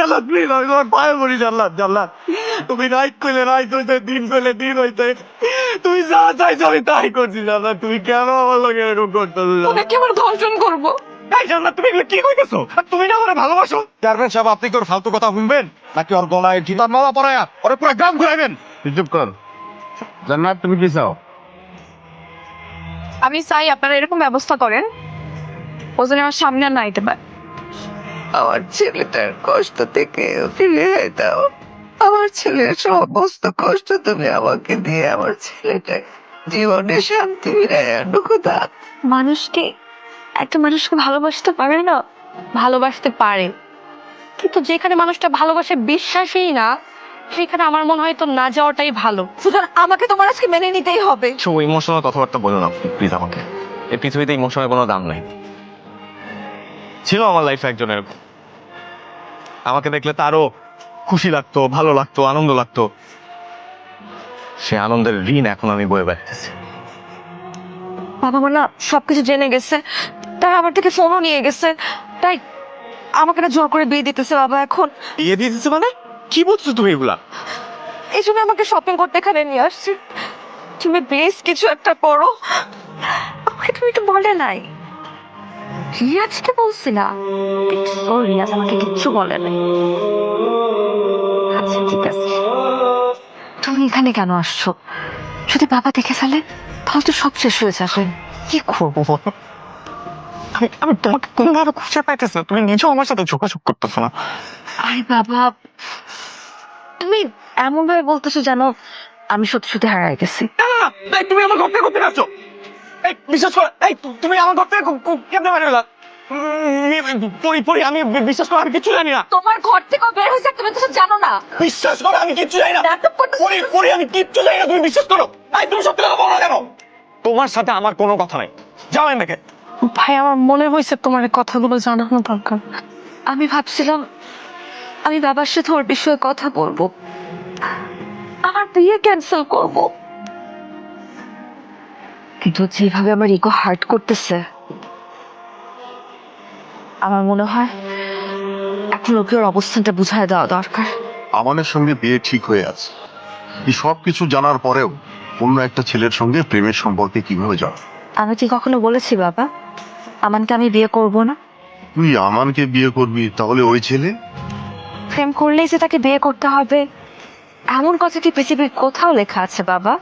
জান্নাত প্লিজ আমি তোমার পায়ে পড়ি জান্নাত জান্নাত তুমি রাইট কইলে রাইট হইতে দিন কইলে দিন হইতে তুমি যা চাইছো আমি তাই করছি জান্নাত তুমি কেন আমার লগে এরকম করতেছো ওনাকে আমার ধর্ষণ করবো। এই জান্নাত তুমি এগুলো কি কইতেছো আর তুমি না আমারে ভালোবাসো চেয়ারম্যান সাহেব আপনি কি ওর ফালতু কথা শুনবেন নাকি ওর গলায় জিতার মালা পরায়া ওরে পুরো গ্রাম ঘুরাইবেন চুপ কর জান্নাত তুমি কি চাও আমি চাই আপনারা এরকম ব্যবস্থা করেন ও যেন আমার সামনে আর না আইতে পারে। আমার ছেলেটার কষ্ট থেকে ফিরে দাও। আমার ছেলের সমস্ত কষ্ট তুমি আমাকে দিয়ে আমার ছেলেটা জীবনে শান্তি ফিরায় আনো খোদা। মানুষকে একটা মানুষকে ভালোবাসতে পারে না, ভালোবাসতে পারে, কিন্তু যেখানে মানুষটা ভালোবাসে বিশ্বাসই না সেখানে আমার মনে হয় তো না যাওয়াটাই ভালো। সুতরাং আমাকে তোমার আজকে মেনে নিতেই হবে। সো ইমোশনাল কথাবার্তা বলো না প্লিজ আমাকে এই পৃথিবীতে ইমোশনের কোনো দাম নাই ছিল আমার লাইফে একজন এরকম আমাকে দেখলে তারও খুশি লাগতো ভালো লাগতো আনন্দ লাগতো সে আনন্দের ঋণ এখন আমি বয়ে বেড়াতেছি বাবা মা না সবকিছু জেনে গেছে, তাই আমার থেকে ফোনও নিয়ে গেছে, তাই আমাকে না জোর করে বিয়ে দিতেছে বাবা এখন। বিয়ে দিয়ে দিচ্ছে মানে কি বলছো তুমি এগুলা এই জন্য আমাকে শপিং করতে এখানে নিয়ে আসছি। তুমি বেশ কিছু একটা করো। আমাকে তুমি তো বলে নাই রিয়াজকে বলছিলা? ও রিয়াজ আমাকে কিচ্ছু বলে নাই। আচ্ছা ঠিক আছে, তুমি এখানে কেন আসছো? যদি বাবা দেখে ফেলে তাহলে তো সব শেষ হয়ে যাবে। কি করবো বলো আমি তোমাকে কোনোভাবে খুঁজে পাইতেছি না তুমি নিজেও আমার সাথে যোগাযোগ করতেছো না আরে বাবা, তুমি এমন ভাবে বলতেছো যেন আমি সত্যি সত্যি হারাই গেছি। এই তুমি আমার ঘর থেকে করতে আসছো এই বিশ্বাস করো এই তুমি আমার ঘর থেকে কেমনে মানে পড়ি পড়ি আমি বিশ্বাস করো আমি কিচ্ছু জানি না তোমার ঘর থেকে বের হয়েছে তুমি কিছু জানো না। বিশ্বাস করো আমি কিচ্ছু জানি না নাটক করতেছো। পড়ি পড়ি আমি কিচ্ছু জানি না তুমি বিশ্বাস করো এই তুমি সত্যি কথা বলো না কেন তোমার সাথে আমার কোনো কথা নাই যাও এখান থেকে ভাই আমার মনে হয়েছে তোমার এই কথাগুলো জানানো দরকার। আমি ভাবছিলাম আমি বাবার সাথে ওর বিষয়ে কথা বলবো, আমার বিয়ে ক্যান্সেল করব, কিন্তু যেভাবে আমার ইগো হার্ট করতেছে আমার মনে হয় এখন ওকে ওর অবস্থানটা বুঝায় দেওয়া দরকার। আমানের সঙ্গে বিয়ে ঠিক হয়ে আছে, এই সব কিছু জানার পরেও অন্য একটা ছেলের সঙ্গে প্রেমের সম্পর্কে কিভাবে যাও? আমি কি কখনো বলেছি বাবা আমানকে আমি বিয়ে করব না? তুই আমানকে বিয়ে করবি, তাহলে ওই ছেলে? প্রেম করলেই যে তাকে বিয়ে করতে হবে এমন কথা কি পৃথিবীর কোথাও লেখা আছে বাবা?